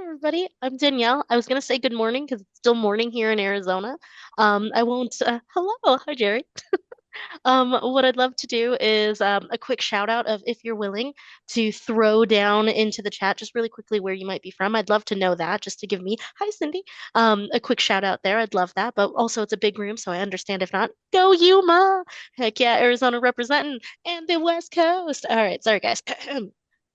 everybody. I'm Danielle. I was going to say good morning because it's still morning here in Arizona. I won't. Hello. Hi, Jerry. What I'd love to do is a quick shout out of if you're willing to throw down into the chat just really quickly where you might be from. I'd love to know that just to give me, hi, Cindy, a quick shout out there. I'd love that. But also, it's a big room, so I understand if not. Go Yuma! Heck yeah, Arizona representing and the West Coast. All right, sorry, guys.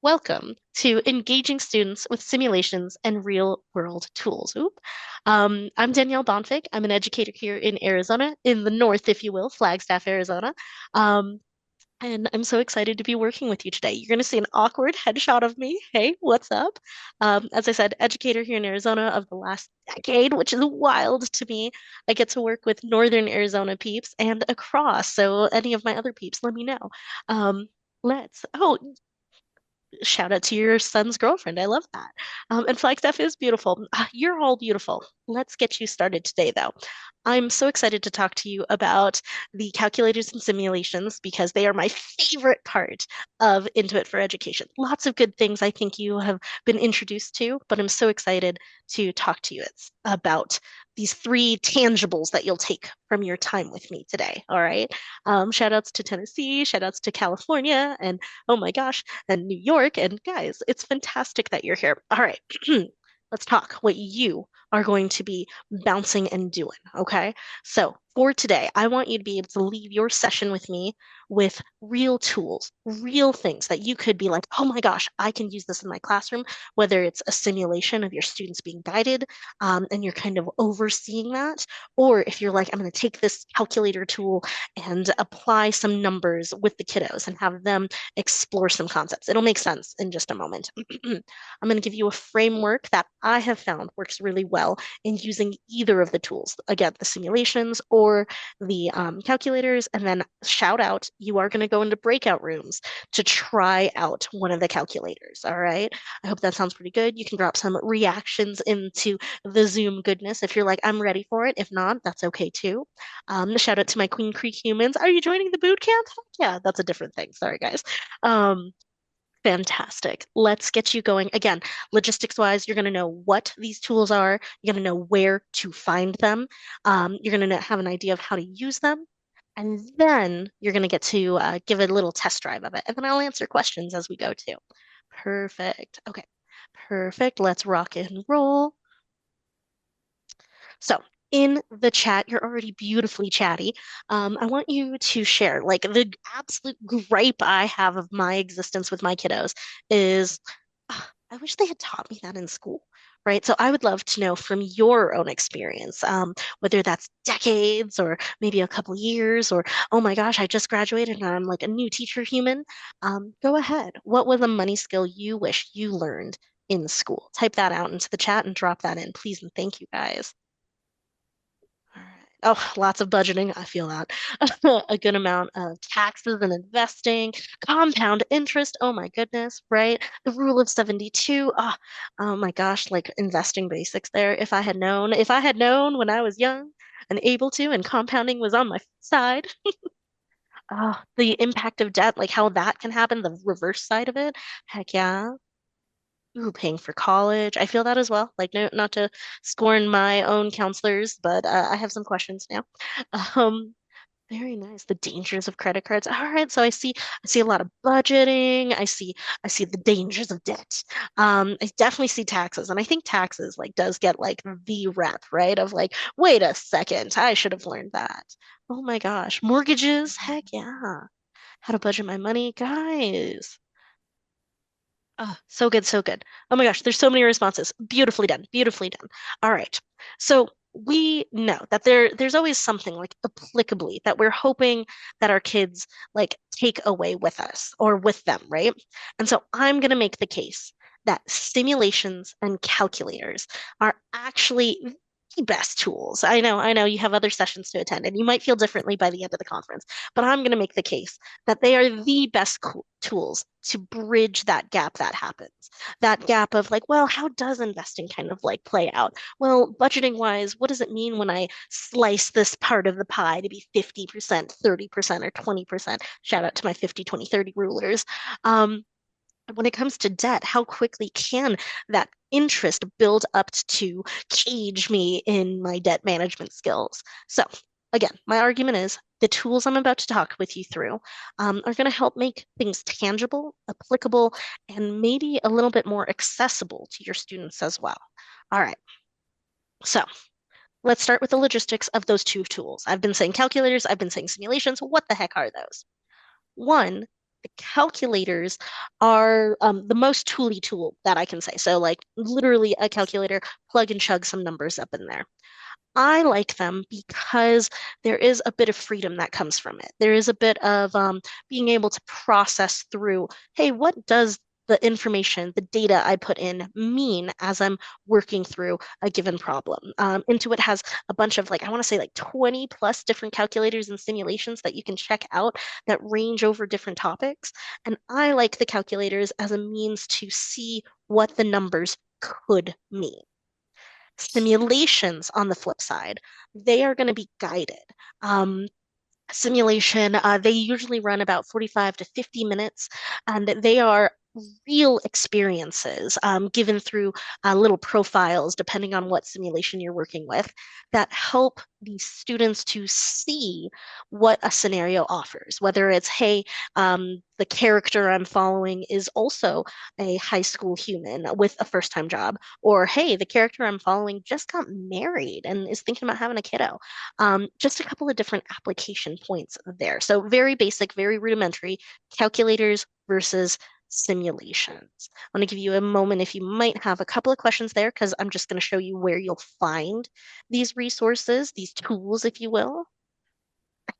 Welcome to engaging students with simulations and real world tools. Oop. I'm Danielle Bonfig. I'm an educator here in Arizona, in the north, if you will, Flagstaff, Arizona. Um, and I'm so excited to be working with you today. You're going to see an awkward headshot of me. Hey, what's up? As I said, educator here in Arizona of the last decade, which is wild to me. I get to work with Northern Arizona peeps and across. So, any of my other peeps, let me know. Um, oh, shout out to your son's girlfriend. I love that. And Flagstaff is beautiful. You're all beautiful. Let's get you started today, though. I'm so excited to talk to you about the calculators and simulations because they are my favorite part of Intuit for Education. Lots of good things I think you have been introduced to, but I'm so excited to talk to you about these three tangibles that you'll take from your time with me today. All right. Shout outs to Tennessee, shout outs to California, and oh my gosh, and New York. And guys, it's fantastic that you're here. All right. Let's talk what you are going to be bouncing and doing. Okay. So for today, I want you to be able to leave your session with me with real tools, real things that you could be like, oh my gosh, I can use this in my classroom, whether it's a simulation of your students being guided and you're kind of overseeing that, or if you're like, I'm going to take this calculator tool and apply some numbers with the kiddos and have them explore some concepts. It'll make sense in just a moment. I'm going to give you a framework that I have found works really well in using either of the tools. Again, the simulations or the calculators. And then shout out, you are going to go into breakout rooms to try out one of the calculators. All right. I hope that sounds pretty good. You can drop some reactions into the Zoom goodness if you're like, I'm ready for it. If not, that's okay too. Shout out to my Queen Creek humans. Are you joining the boot camp? Yeah, that's a different thing. Sorry, guys. Um, Fantastic. Let's get you going. Again, logistics wise, you're going to know what these tools are. You're going to know where to find them. You're going to have an idea of how to use them. And then you're going to get to give a little test drive of it. And then I'll answer questions as we go too. Perfect. Okay. Perfect. Let's rock and roll. So, in the chat, you're already beautifully chatty. I want you to share, like, the absolute gripe I have of my existence with my kiddos is I wish they had taught me that in school, right? So, I would love to know from your own experience, whether that's decades or maybe a couple years, or oh my gosh, I just graduated and I'm like a new teacher human. Go ahead. What was a money skill you wish you learned in school? Type that out into the chat and drop that in, please, and thank you guys. All right. Oh, lots of budgeting. I feel that. A good amount of taxes and investing, compound interest. Oh my goodness, right? The rule of 72. Oh my gosh, like investing basics there. If I had known when I was young and able to, and compounding was on my side. The impact of debt, like how that can happen, the reverse side of it. Heck yeah. Ooh, paying for college. I feel that as well. Like, no, not to scorn my own counselors, but I have some questions now. Um, very nice. The dangers of credit cards. All right, so I see a lot of budgeting. I see the dangers of debt. I definitely see taxes, and I think taxes like does get like the rep, right? Of like, wait a second, I should have learned that. Oh my gosh, mortgages. Heck yeah. How to budget my money, guys. Oh, so good, so good. Oh my gosh, there's so many responses. Beautifully done, beautifully done. All right. So we know that there's always something like applicably that we're hoping that our kids like take away with us or with them, right? And so I'm going to make the case that simulations and calculators are actually the best tools. I know you have other sessions to attend and you might feel differently by the end of the conference, but I'm going to make the case that they are the best tools to bridge that gap that happens. That gap of like, well, how does investing kind of like play out? Well, budgeting wise, what does it mean when I slice this part of the pie to be 50%, 30%, or 20%? Shout out to my 50, 20, 30 rulers. Um, When it comes to debt, how quickly can that interest build up to cage me in my debt management skills? So, again, my argument is the tools I'm about to talk with you through are going to help make things tangible, applicable, and maybe a little bit more accessible to your students as well. All right, so let's start with the logistics of those two tools. I've been saying calculators, I've been saying simulations. What the heck are those? One, the calculators are the most tooly tool that I can say. So, like, literally a calculator, plug and chug some numbers up in there. I like them because there is a bit of freedom that comes from it. There is a bit of being able to process through, hey, what does the information, the data I put in mean as I'm working through a given problem? Intuit has a bunch of like, I want to say like 20 plus different calculators and simulations that you can check out that range over different topics. And I like the calculators as a means to see what the numbers could mean. Simulations, on the flip side, they are going to be guided. Um, Simulation, they usually run about 45 to 50 minutes, and they are real experiences given through little profiles, depending on what simulation you're working with, that help the students to see what a scenario offers. Whether it's, hey, the character I'm following is also a high school human with a first time job, or hey, the character I'm following just got married and is thinking about having a kiddo. Just a couple of different application points there. So very basic, very rudimentary calculators versus simulations. I want to give you a moment if you might have a couple of questions there, because I'm just going to show you where you'll find these resources, these tools, if you will.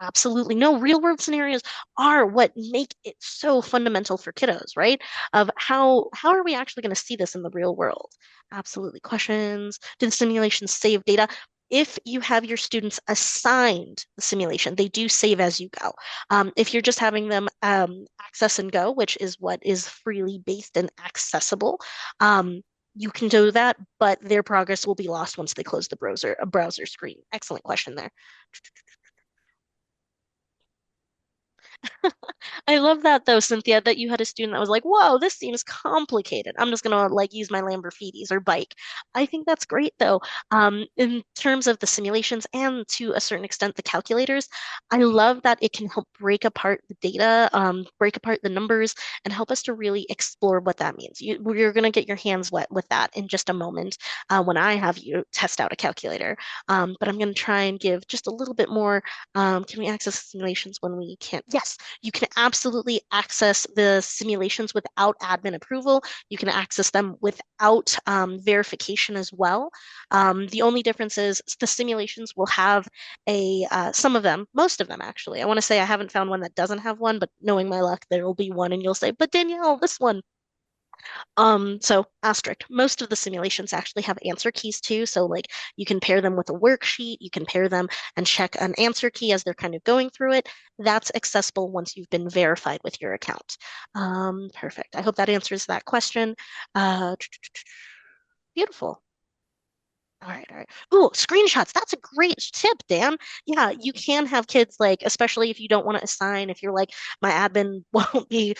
Absolutely. No, real world scenarios are what make it so fundamental for kiddos, right? Of how are we actually going to see this in the real world? Absolutely. Questions. Do the simulations save data? If you have your students assigned the simulation, they do save as you go. If you're just having them access and go, which is what is freely based and accessible, you can do that, but their progress will be lost once they close the browser screen. Excellent question there. I love that though, Cynthia, that you had a student that was like, "Whoa, this seems complicated. I'm just gonna like use my Lamborghinis or bike." I think that's great though. In terms of the simulations and to a certain extent the calculators, I love that it can help break apart the data, break apart the numbers, and help us to really explore what that means. You're gonna get your hands wet with that in just a moment when I have you test out a calculator. But I'm gonna try and give just a little bit more. Can we access simulations when we can't? Yes, you can absolutely access the simulations without admin approval. You can access them without verification as well. The only difference is the simulations will have some of them, most of them actually. I want to say I haven't found one that doesn't have one, but knowing my luck, there will be one, and you'll say, "But Danielle, this one." So asterisk, most of the simulations actually have answer keys too. So like you can pair them with a worksheet, you can pair them and check an answer key as they're kind of going through it. That's accessible once you've been verified with your account. Perfect. I hope that answers that question. Uh, Beautiful. All right, all right. Ooh, screenshots. That's a great tip, Dan. Yeah, you can have kids like, especially if you don't want to assign, if you're like, my admin won't be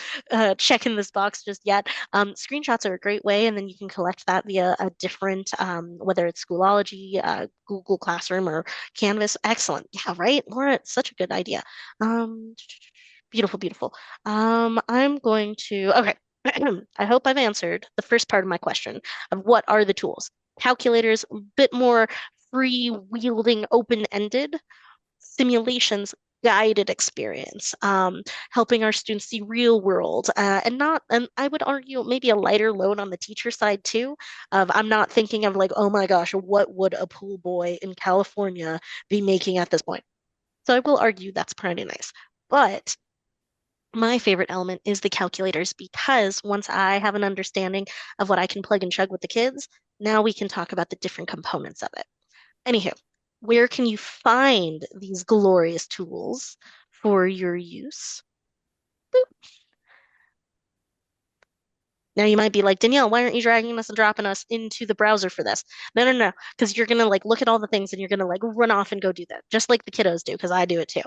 checking this box just yet. Screenshots are a great way, and then you can collect that via a different, whether it's Schoology, Google Classroom, or Canvas. Excellent. Yeah, right, Laura, it's such a good idea. Um, Beautiful, beautiful. I'm going to, okay. I hope I've answered the first part of my question of what are the tools. Calculators, a bit more free-wielding, open-ended. Simulations, guided experience, helping our students see real world, and not, and I would argue maybe a lighter load on the teacher side too. Of I'm not thinking of like, oh my gosh, what would a pool boy in California be making at this point? So I will argue that's pretty nice. But my favorite element is the calculators because once I have an understanding of what I can plug and chug with the kids, now we can talk about the different components of it. Anywho, where can you find these glorious tools for your use? Now you might be like, Danielle, why aren't you dragging us and dropping us into the browser for this? No, no, no, because you're gonna like look at all the things and you're gonna like run off and go do that, just like the kiddos do, because I do it too.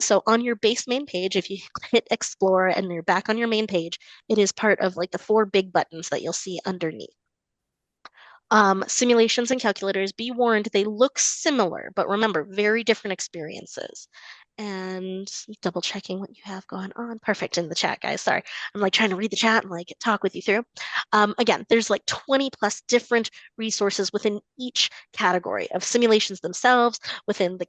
So on your base main page, if you hit explore and you're back on your main page, it is part of like the four big buttons that you'll see underneath. Simulations and calculators, be warned, they look similar, but remember, very different experiences. And double checking what you have going on. Perfect in the chat, guys. Sorry. I'm like trying to read the chat and like talk with you through. Again, there's like 20 plus different resources within each category of simulations themselves, within the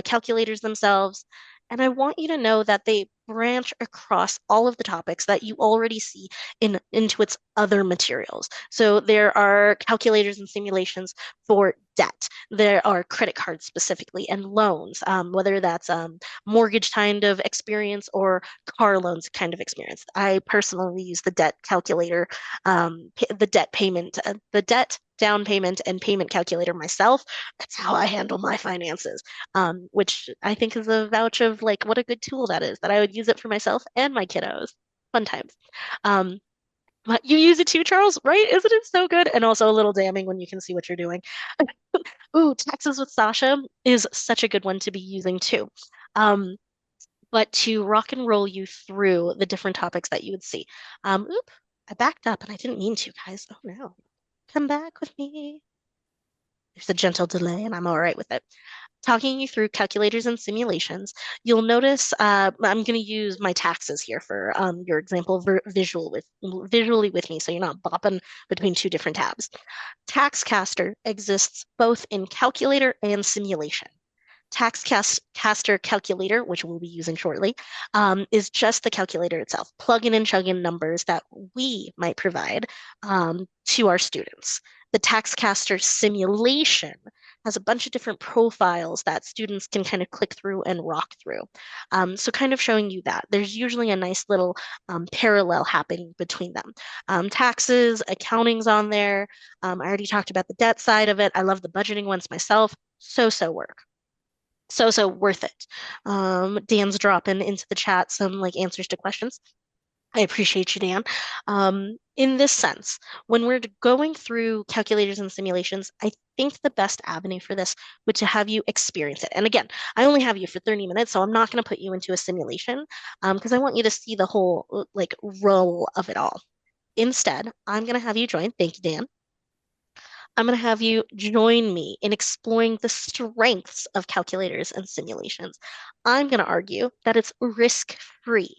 calculators themselves. And I want you to know that they branch across all of the topics that you already see in Intuit's other materials. So there are calculators and simulations for debt. There are credit cards specifically and loans, whether that's mortgage kind of experience or car loans kind of experience. I personally use the debt calculator, the debt payment, the debt down payment and payment calculator myself. That's how I handle my finances, which I think is a vouch of like what a good tool that is, that I would use it for myself and my kiddos. Fun times. Um, but you use it too, Charles, right? Isn't it so good? And also a little damning when you can see what you're doing. Ooh, Taxes with Sasha is such a good one to be using too. Um, but to rock and roll you through the different topics that you would see. Oop, I backed up and I didn't mean to, guys. Oh no. Come back with me. There's a gentle delay and I'm all right with it. Talking you through calculators and simulations, you'll notice I'm going to use my taxes here for your example visually with me, so you're not bopping between two different tabs. TaxCaster exists both in calculator and simulation. TaxCaster calculator, which we'll be using shortly, is just the calculator itself, plug in and chug in numbers that we might provide to our students. The TaxCaster simulation has a bunch of different profiles that students can kind of click through and rock through. So kind of showing you that. There's usually a nice little parallel happening between them. Taxes, accounting's on there. I already talked about the debt side of it. I love the budgeting ones myself. So work. So worth it. Dan's dropping into the chat some like answers to questions. I appreciate you, Dan. In this sense, when we're going through calculators and simulations, I think the best avenue for this would to have you experience it. And again, I only have you for 30 minutes, so I'm not going to put you into a simulation because I want you to see the whole like role of it all. Instead, I'm going to have you join. Thank you, Dan. I'm going to have you join me in exploring the strengths of calculators and simulations. I'm going to argue that it's risk-free.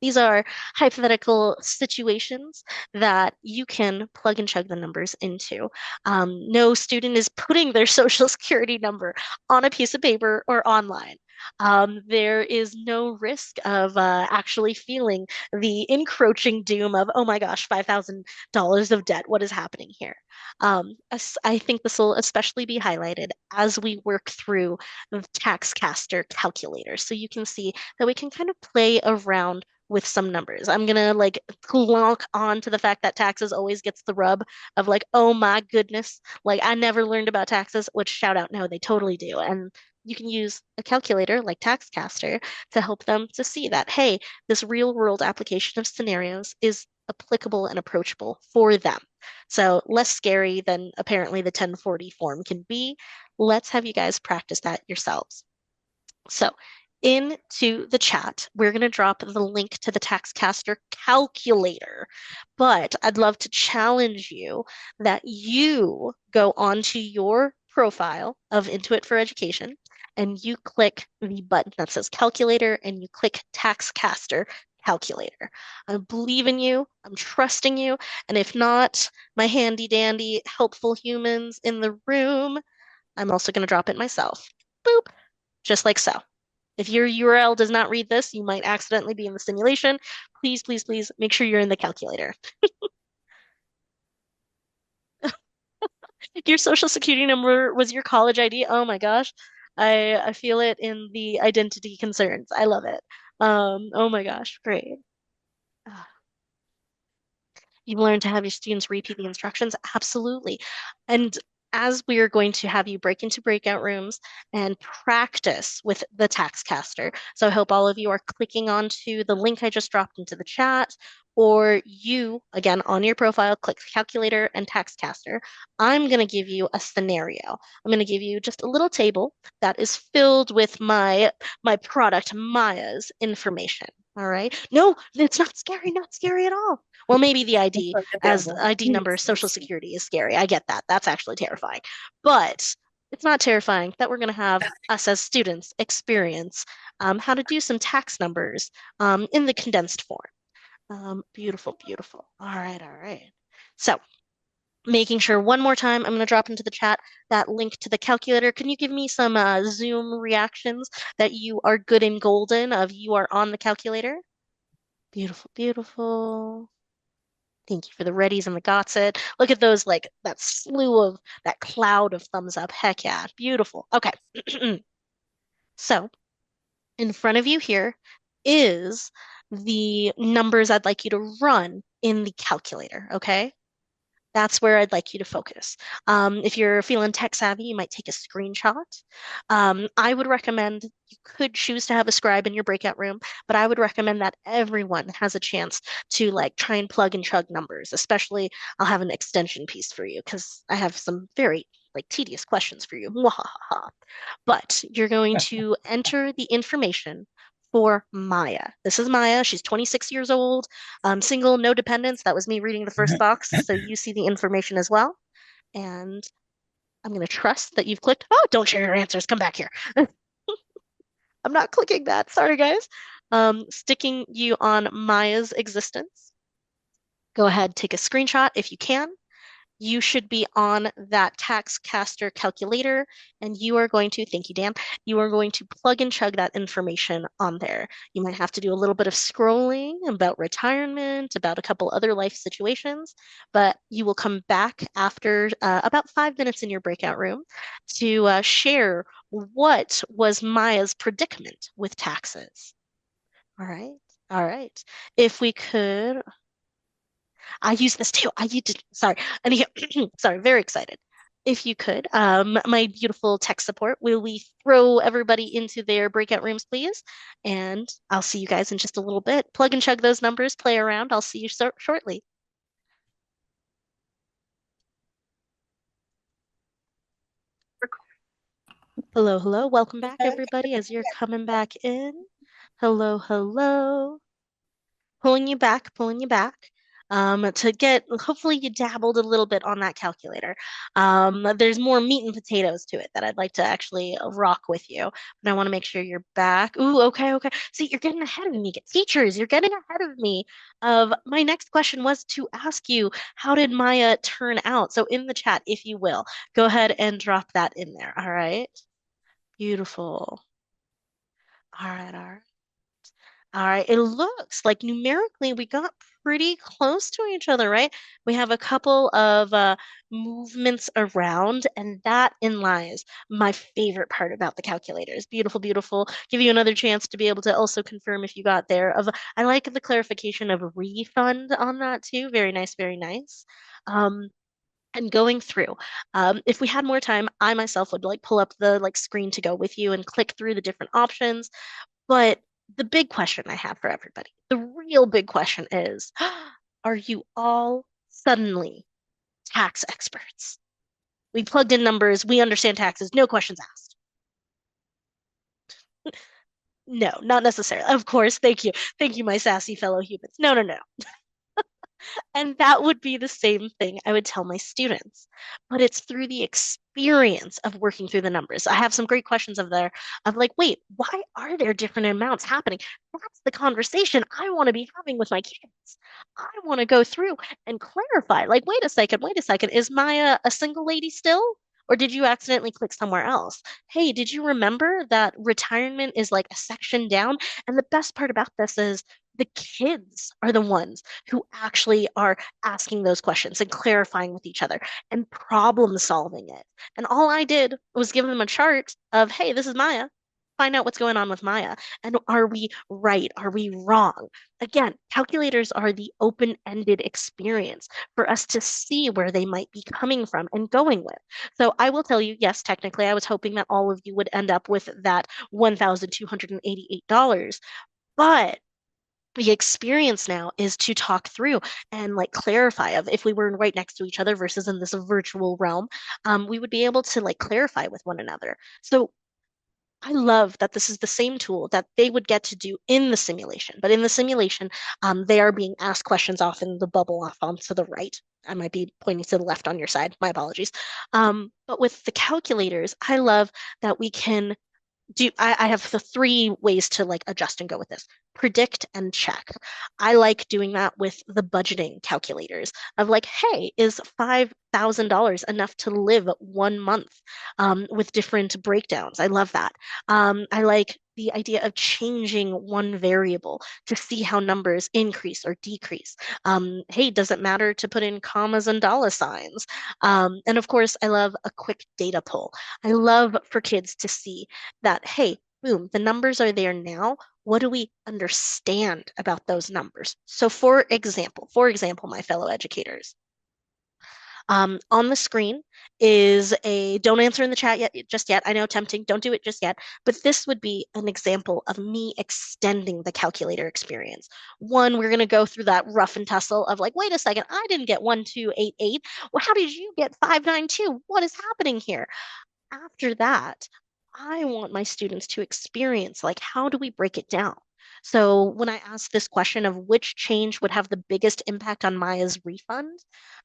These are hypothetical situations that you can plug and chug the numbers into. No student is putting their social security number on a piece of paper or online. There is no risk of actually feeling the encroaching doom of, oh my gosh, $5,000 of debt. What is happening here? I think this will especially be highlighted as we work through the TaxCaster calculator. So you can see that we can kind of play around with some numbers. I'm gonna like clonk on to the fact that taxes always gets the rub of like, oh my goodness, like I never learned about taxes, which shout out, no, they totally do. And you can use a calculator like TaxCaster to help them to see that, hey, this real world application of scenarios is applicable and approachable for them. So less scary than apparently the 1040 form can be. Let's have you guys practice that yourselves. So into the chat, we're going to drop the link to the TaxCaster calculator. But I'd love to challenge you that you go onto your profile of Intuit for Education and you click the button that says calculator and you click TaxCaster calculator. I believe in you. I'm trusting you. And if not, my handy dandy helpful humans in the room, I'm also going to drop it myself. Boop, just like so. If your URL does not read this, you might accidentally be in the simulation. Please make sure you're in the calculator. Your social security number was your college ID. Oh my gosh. I feel it in the identity concerns. I love it. Oh my gosh, great. Ah, you learn to have your students repeat the instructions. Absolutely. And as we are going to have you break into breakout rooms and practice with the Taxcaster. So I hope all of you are clicking onto the link I just dropped into the chat, or you, again, on your profile, click calculator and Taxcaster. I'm going to give you a scenario. I'm going to give you just a little table that is filled with my product, Maya's information. All right. No, it's not scary, not scary at all. Well, maybe the It's ID as understandable. ID number, social security is scary. I get that. That's actually terrifying. But it's not terrifying that we're going to have us as students experience how to do some tax numbers in the condensed form. Beautiful, beautiful. All right, all right. So, making sure one more time, I'm going to drop into the chat that link to the calculator. Can you give me some Zoom reactions that you are good and golden of you are on the calculator? Beautiful, beautiful. Thank you for the readies and the gots it. Look at those, like that slew of that cloud of thumbs up. Heck yeah, beautiful. Okay. So in front of you here is the numbers I'd like you to run in the calculator. Okay. That's where I'd like you to focus. If you're feeling tech savvy, you might take a screenshot. I would recommend you could choose to have a scribe in your breakout room, but I would recommend that everyone has a chance to like try and plug and chug numbers. Especially, I'll have an extension piece for you because I have some very like tedious questions for you. Mwahaha. But you're going to enter the information for Maya. This is Maya. She's 26 years old, single, no dependents. That was me reading the first box. So you see the information as well. And I'm going to trust that you've clicked. Oh, don't share your answers. Come back here. I'm not clicking that. Sorry, guys. Sticking you on Maya's existence. Go ahead, take a screenshot if you can. You should be on that Taxcaster calculator, and you are going to, thank you, Dan, you are going to plug and chug that information on there. You might have to do a little bit of scrolling about retirement, about a couple other life situations, but you will come back after about 5 minutes in your breakout room to share what was Maya's predicament with taxes. All right. All right. If we could, I use this too. I used to, sorry. And sorry, very excited. If you could, my beautiful tech support, will we throw everybody into their breakout rooms, please? And I'll see you guys in just a little bit. Plug and chug those numbers, play around. I'll see you shortly. Hello, hello. Welcome back, everybody, as you're coming back in. Hello, hello. Pulling you back, pulling you back. To get, hopefully you dabbled a little bit on that calculator. There's more meat and potatoes to it that I'd like to actually rock with you, but I want to make sure you're back. Ooh, okay, okay. See, you're getting ahead of me. Teachers, you're getting ahead of me. Of my next question was to ask you, how did Maya turn out? So in the chat, if you will, go ahead and drop that in there. All right. Beautiful. All right, all right. All right, it looks like numerically we got pretty close to each other, right? We have a couple of movements around, and that in lies my favorite part about the calculators. Beautiful, beautiful. Give you another chance to be able to also confirm if you got there. I like the clarification of refund on that too. Very nice, very nice. And going through, if we had more time, I myself would like pull up the like screen to go with you and click through the different options. But the big question I have for everybody, the real big question is, are you all suddenly tax experts? We plugged in numbers, we understand taxes, no questions asked. No, not necessarily. Of course, thank you. Thank you, my sassy fellow humans. No, no, no. And that would be the same thing I would tell my students. But it's through the experience of working through the numbers. I have some great questions of there of like, wait, why are there different amounts happening? That's the conversation I want to be having with my kids. I want to go through and clarify, like, wait a second, is Maya a single lady still? Or did you accidentally click somewhere else? Hey, did you remember that retirement is like a section down? And the best part about this is the kids are the ones who actually are asking those questions and clarifying with each other and problem solving it. And all I did was give them a chart of, hey, this is Maya. find out what's going on with Maya. And are we right? Are we wrong? Again, calculators are the open-ended experience for us to see where they might be coming from and going with. So I will tell you, yes, technically, I was hoping that all of you would end up with that $1,288. But the experience now is to talk through and like clarify of if we were right next to each other versus in this virtual realm, we would be able to like clarify with one another. So I love that this is the same tool that they would get to do in the simulation. But in the simulation, they are being asked questions off in the bubble off onto the right. I might be pointing to the left on your side. My apologies. But with the calculators, I love that we can I have the three ways to like adjust and go with this. Predict and check. I like doing that with the budgeting calculators of like, hey, is $5,000 enough to live 1 month with different breakdowns? I love that. I like the idea of changing one variable to see how numbers increase or decrease. Hey, does it matter to put in commas and dollar signs? And of course, I love a quick data pull. I love for kids to see that, hey, boom, the numbers are there now. What do we understand about those numbers? So for example, my fellow educators, on the screen is don't answer in the chat yet, just yet. I know, tempting, don't do it just yet. But this would be an example of me extending the calculator experience. One, we're going to go through that rough and tussle of like, wait a second, I didn't get 1288. Well, how did you get 592? What is happening here? After that, I want my students to experience like, how do we break it down? So when I ask this question of which change would have the biggest impact on Maya's refund,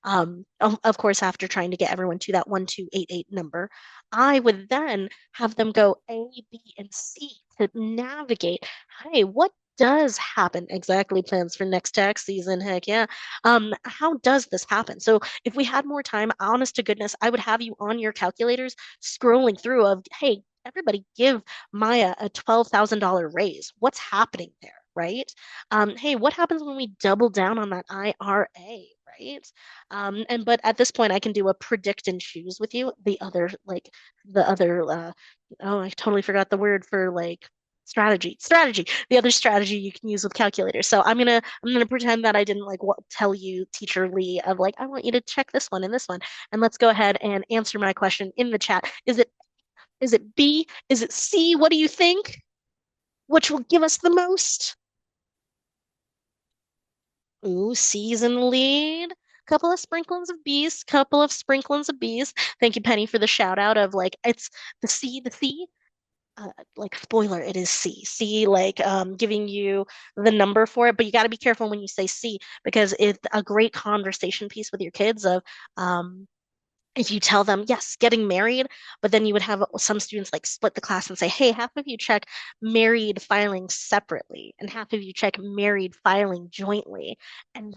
of course, after trying to get everyone to that 1288 number, I would then have them go A, B, and C to navigate, hey, what does happen exactly? Plans for next tax season, heck yeah. How does this happen? So if we had more time, honest to goodness, I would have you on your calculators scrolling through of, hey, everybody give Maya a $12,000 raise. What's happening there, right? Hey, what happens when we double down on that IRA, right? And but at this point, I can do a predict and choose with you. Oh, I totally forgot the word for like strategy, the other strategy you can use with calculators. So I'm gonna pretend that I didn't like tell you, teacher Lee, of like, I want you to check this one and this one, and let's go ahead and answer my question in the chat. Is it B? Is it C? What do you think? Which will give us the most? Ooh, C's in the lead. Couple of sprinklings of B's, couple of sprinklings of B's. Thank you, Penny, for the shout out of like, it's the C. Like spoiler, it is C. C, like giving you the number for it, but you got to be careful when you say C because it's a great conversation piece with your kids of if you tell them, yes, getting married, but then you would have some students like split the class and say, hey, half of you check married filing separately and half of you check married filing jointly. And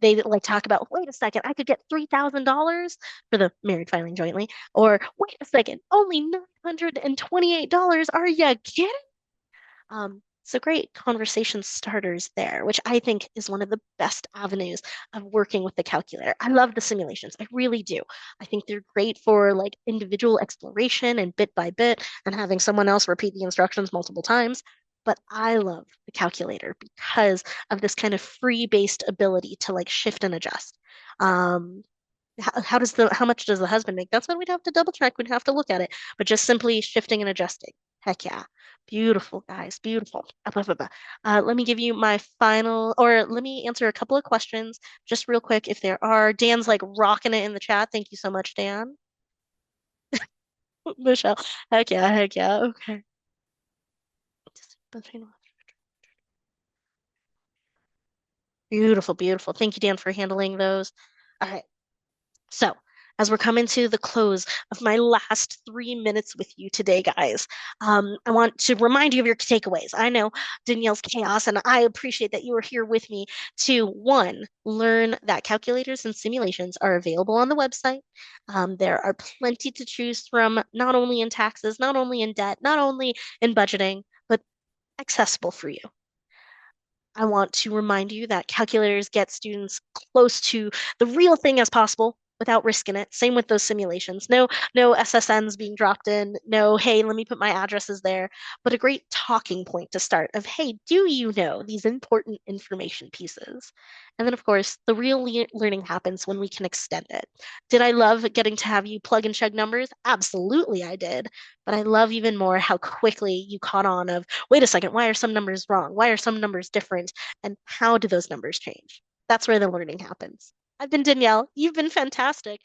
they like talk about, wait a second, I could get $3,000 for the married filing jointly, or wait a second, only $928. Are you kidding? So great conversation starters there, which I think is one of the best avenues of working with the calculator. I love the simulations. I really do. I think they're great for like individual exploration and bit by bit and having someone else repeat the instructions multiple times. But I love the calculator because of this kind of free-based ability to like shift and adjust. Um, how much does the husband make? That's when we'd have to double check. We'd have to look at it. But just simply shifting and adjusting. Heck yeah. Beautiful, guys. Beautiful. Let me give you my final, or let me answer a couple of questions just real quick if there are. Dan's like rocking it in the chat. Thank you so much, Dan. Michelle. Heck yeah, heck yeah. Okay. Beautiful, beautiful. Thank you, Dan, for handling those. All right. So, as we're coming to the close of my last 3 minutes with you today, guys, I want to remind you of your takeaways. I know Danielle's chaos, and I appreciate that you are here with me to one, learn that calculators and simulations are available on the website. There are plenty to choose from, not only in taxes, not only in debt, not only in budgeting, but accessible for you. I want to remind you that calculators get students close to the real thing as possible, without risking it. Same with those simulations. No SSNs being dropped in. No, hey, let me put my addresses there. But a great talking point to start of, hey, do you know these important information pieces? And then, of course, the real learning happens when we can extend it. Did I love getting to have you plug and chug numbers? Absolutely, I did. But I love even more how quickly you caught on of, wait a second, why are some numbers wrong? Why are some numbers different? And how do those numbers change? That's where the learning happens. I've been Danielle. You've been fantastic.